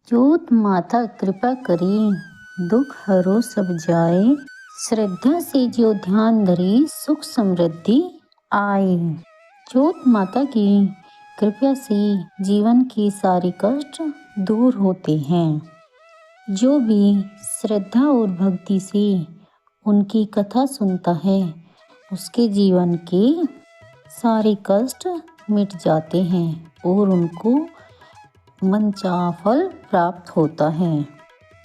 चोट माता कृपा करी, दुख हरो सब जाए। श्रद्धा से जो ध्यान धरे, सुख समृद्धि आए। चोट माता की कृपा से जीवन के सारे कष्ट दूर होते हैं। जो भी श्रद्धा और भक्ति से उनकी कथा सुनता है, उसके जीवन के सारे कष्ट मिट जाते हैं और उनको मनचाहा फल प्राप्त होता है।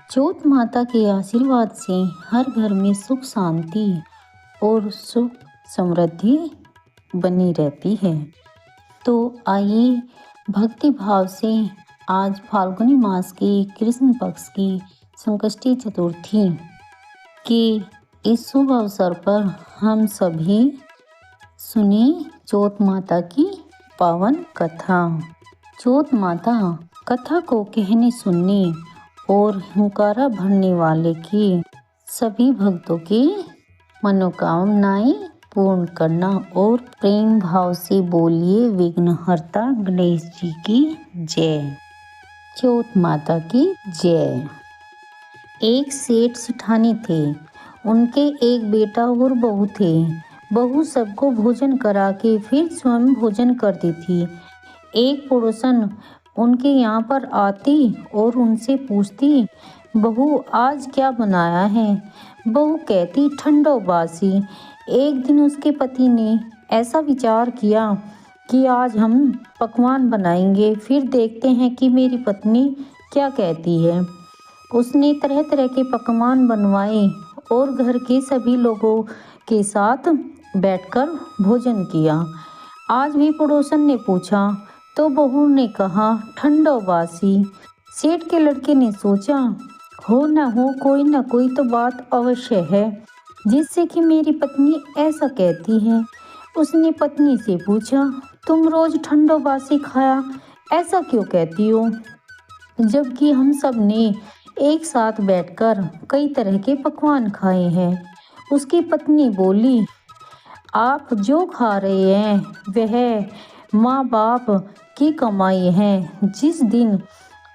चोट माता के आशीर्वाद से हर घर में सुख शांति और सुख समृद्धि बनी रहती है। तो आइए भक्ति भाव से आज फाल्गुनी मास के कृष्ण पक्ष की संकष्टी चतुर्थी के इस शुभ अवसर पर हम सभी सुने चोट माता की पावन कथा। चोट माता कथा को कहने सुनने और हुंकारा भरने वाले की सभी भक्तों की मनोकामनाएं पूर्ण करना और प्रेम भाव से बोलिए विघ्नहर्ता गणेश जी की जय। चोट माता की जय। एक सेठ सेठानी थे। उनके एक बेटा और बहू थे। बहू सबको भोजन करा के फिर स्वयं भोजन करती थी। एक पड़ोसन उनके यहाँ पर आती और उनसे पूछती, बहू आज क्या बनाया है? बहू कहती, ठंडो बासी। एक दिन उसके पति ने ऐसा विचार किया कि आज हम पकवान बनाएंगे, फिर देखते हैं कि मेरी पत्नी क्या कहती है। उसने तरह तरह के पकवान बनवाए और घर के सभी लोगों के साथ बैठकर भोजन किया। आज भी पड़ोसन ने पूछा तो बहू ने कहा, ठंडो बासी। सेठ के लड़के ने सोचा, हो न हो कोई न कोई तो बात अवश्य है जिससे कि मेरी पत्नी ऐसा कहती है। उसने पत्नी से पूछा, तुम रोज ठंडो बासी खाया ऐसा क्यों कहती हो, जबकि हम सब ने एक साथ बैठकर कई तरह के पकवान खाए हैं। उसकी पत्नी बोली, आप जो खा रहे हैं वह माँ बाप की कमाई है। जिस दिन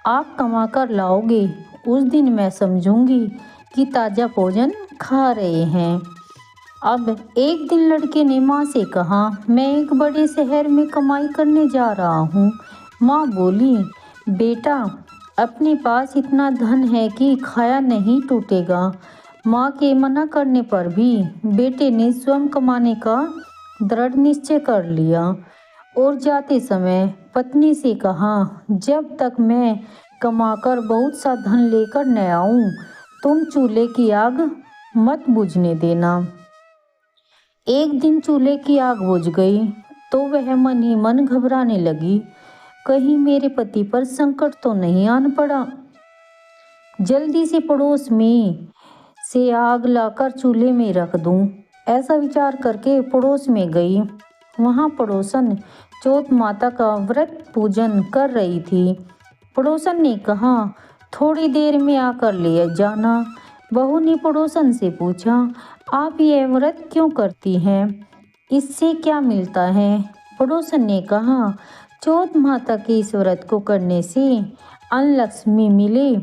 आप कमा कर लाओगे उस दिन मैं समझूंगी कि ताज़ा भोजन खा रहे हैं। अब एक दिन लड़के ने माँ से कहा, मैं एक बड़े शहर में कमाई करने जा रहा हूँ। माँ बोली, बेटा अपने पास इतना धन है कि खाया नहीं टूटेगा। माँ के मना करने पर भी बेटे ने स्वयं कमाने का दृढ़ निश्चय कर लिया और जाते समय पत्नी से कहा, जब तक मैं कमाकर बहुत सा धन लेकर न आऊं, तुम चूल्हे की आग मत बुझने देना। एक दिन चूल्हे की आग बुझ गई तो वह मन ही मन घबराने लगी, कहीं मेरे पति पर संकट तो नहीं आन पड़ा। जल्दी से पड़ोस में से आग लाकर चूल्हे में रख दूं, ऐसा विचार करके पड़ोस में गई। वहां पड़ोसन चोट माता का व्रत पूजन कर रही थी। पड़ोसन ने कहा, थोड़ी देर में आकर ले जाना। बहू ने पड़ोसन से पूछा, आप ये व्रत क्यों करती हैं? इससे क्या मिलता है? पड़ोसन ने कहा, चोट माता के इस व्रत को करने से अन्न लक्ष्मी मिले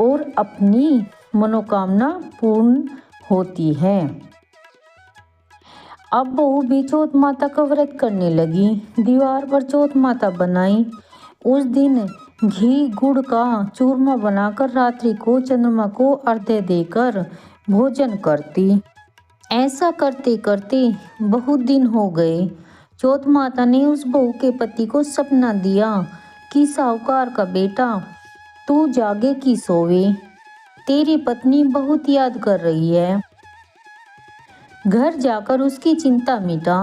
और अपनी मनोकामना पूर्ण होती है। अब बहू भी चोट माता का व्रत करने लगी। दीवार पर चोट माता बनाई। उस दिन घी गुड़ का चूरमा बनाकर रात्रि को चंद्रमा को अर्घ्य देकर भोजन करती। ऐसा करते करते बहुत दिन हो गए। चोट माता ने उस बहू के पति को सपना दिया कि साहूकार का बेटा तू जागे कि सोवे, तेरी पत्नी बहुत याद कर रही है। घर जाकर उसकी चिंता मिटा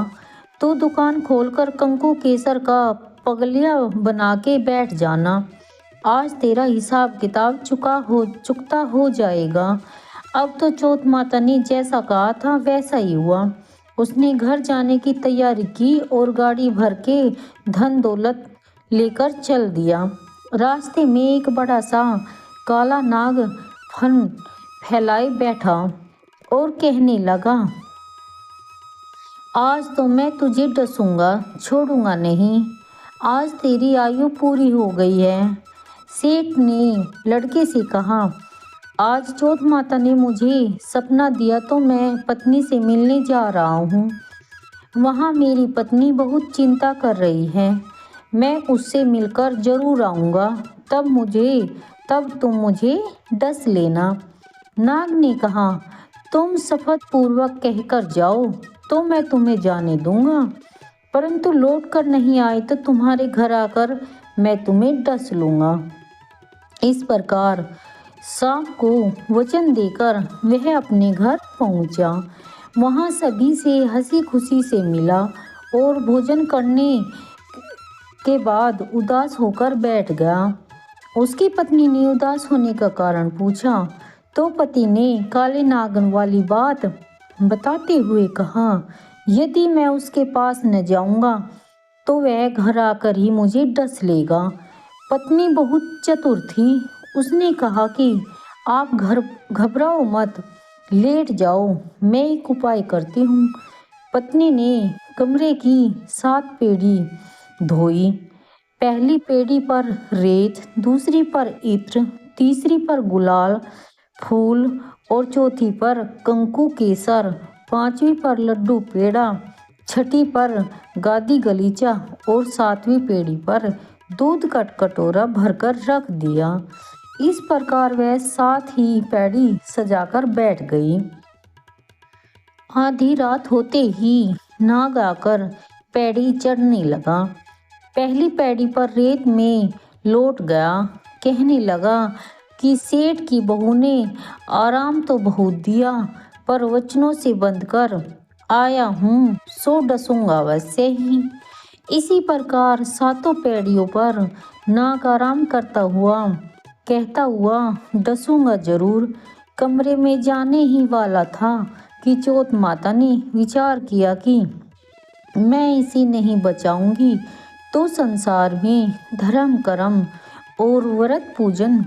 तो दुकान खोलकर कंकु केसर का पगलिया बना के बैठ जाना। आज तेरा हिसाब किताब चुकता हो जाएगा। अब तो चोट माता ने जैसा कहा था वैसा ही हुआ। उसने घर जाने की तैयारी की और गाड़ी भर के धन दौलत लेकर चल दिया। रास्ते में एक बड़ा सा काला नाग फन फैलाए बैठा और कहने लगा, आज तो मैं तुझे डसूंगा, छोड़ूंगा नहीं। आज तेरी आयु पूरी हो गई है। सेठ ने लड़के से कहा, आज चौथ माता ने मुझे सपना दिया तो मैं पत्नी से मिलने जा रहा हूँ। वहाँ मेरी पत्नी बहुत चिंता कर रही है। मैं उससे मिलकर जरूर आऊँगा। तब तुम मुझे डस लेना। नाग ने कहा, तुम शपथ पूर्वक कहकर जाओ तो मैं तुम्हें जाने दूंगा, परंतु लौट कर नहीं आए तो तुम्हारे घर आकर मैं तुम्हें डस लूँगा। इस प्रकार सांप को वचन देकर वह अपने घर पहुंचा। वहां सभी से हंसी खुशी से मिला और भोजन करने के बाद उदास होकर बैठ गया। उसकी पत्नी ने उदास होने का कारण पूछा तो पति ने काले नागन वाली बात बताते हुए कहा, यदि मैं उसके पास न जाऊंगा तो वह घर आकर ही मुझे डस लेगा। पत्नी बहुत चतुर थी। उसने कहा कि आप घबराओ मत, लेट जाओ, मैं एक उपाय करती हूँ। पत्नी ने कमरे की 7 पेड़ी धोई। पहली पेड़ी पर रेत, दूसरी पर इत्र, तीसरी पर गुलाल फूल और चौथी पर कंकु केसर, 5वीं पर लड्डू पेड़ा, 6ठी पर गादी गलीचा और 7वीं पेड़ी पर दूध का कटोरा भरकर रख दिया। इस प्रकार वह 7 ही पेड़ी सजाकर बैठ गई। आधी रात होते ही नाग आकर पेड़ी चढ़ने लगा। पहली पेड़ी पर रेत में लौट गया। कहने लगा कि सेठ की बहू ने आराम तो बहुत दिया, पर वचनों से बंध कर आया हूँ, सो डसूंगा वैसे ही। इसी प्रकार 7 पेड़ियों पर नाग आराम करता हुआ कहता हुआ डसूंगा जरूर कमरे में जाने ही वाला था कि चौथ माता ने विचार किया कि मैं इसे नहीं बचाऊंगी तो संसार में धर्म कर्म और व्रत पूजन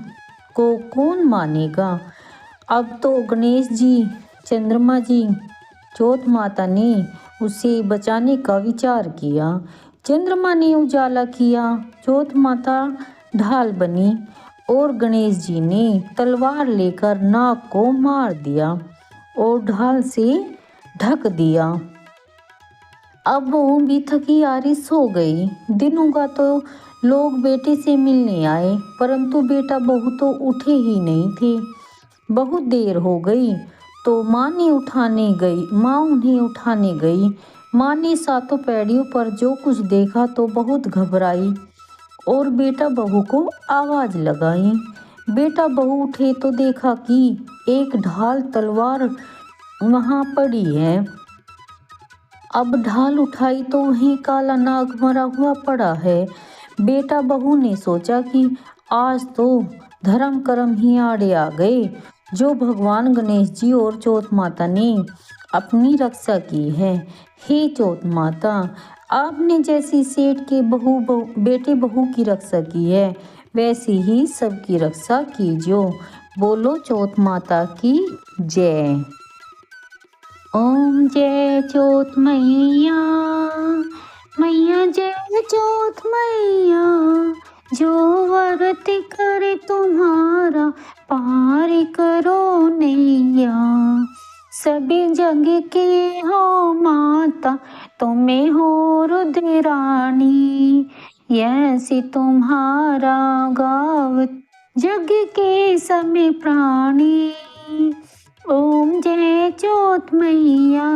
को कौन मानेगा। अब तो गणेश जी, चंद्रमा जी, चौथ माता ने उसे बचाने का विचार किया। चंद्रमा ने उजाला किया, चौथ माता ढाल बनी और गणेश जी ने तलवार लेकर नाग को मार दिया और ढाल से ढक दिया। अब वो भी थकी हारी सो गई। दिन हुआ तो लोग बेटे से मिलने आए, परंतु बेटा बहू तो उठे ही नहीं थे। बहुत देर हो गई तो माँ उन्हें उठाने गई। माँ ने 7 पैड़ियों पर जो कुछ देखा तो बहुत घबराई और बेटा बहू को आवाज लगाई। बेटा बहू उठे तो देखा कि एक ढाल तलवार वहां पड़ी है। अब ढाल उठाई तो वहीं काला नाग मरा हुआ पड़ा है। बेटा बहू ने सोचा कि आज तो धर्म कर्म ही आड़े आ गए, जो भगवान गणेश जी और चौथ माता ने अपनी रक्षा की है। हे चौथ माता, आपने जैसी सेठ के बेटे बहू की रक्षा की है, वैसी ही सबकी रक्षा कीजियो। बोलो चौथ माता की जय। ओम जय चौथ मैया, मैया जय चौथ मैया, जो व्रत करे तुम्हारा पार करो नैया। सभी जग के हो माता, तुम्हें हो रुद्राणी, ऐसी तुम्हारा गावत जग के सभी प्राणी। ओम जय चौथ मैया,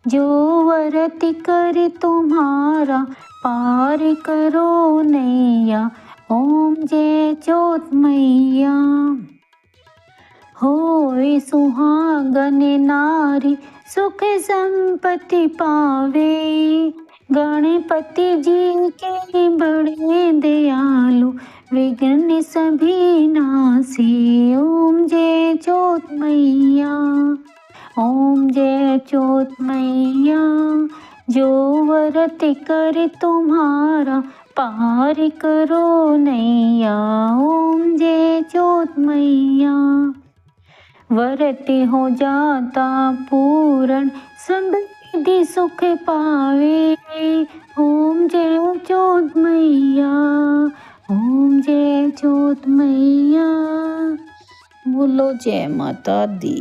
जो व्रत करे तुम्हारा पार करो नैया। ओम जय चौथ मैया। होए सुहागन नारी, सुख संपत्ति पावे, गणपति जी के बड़े दयालु, विघ्न सभी नासे। ओम जय चौथ मैया, ओम जय चौथ मैया, जो व्रत करे तुम्हारा पार करो नैया। ओम जय चौथ मैया। व्रत हो जाता पूर्ण, समृद्धि सुख पावे। ओम जय चौथ मैया, ओम जय जोत मैया, बोलो जय माता दी।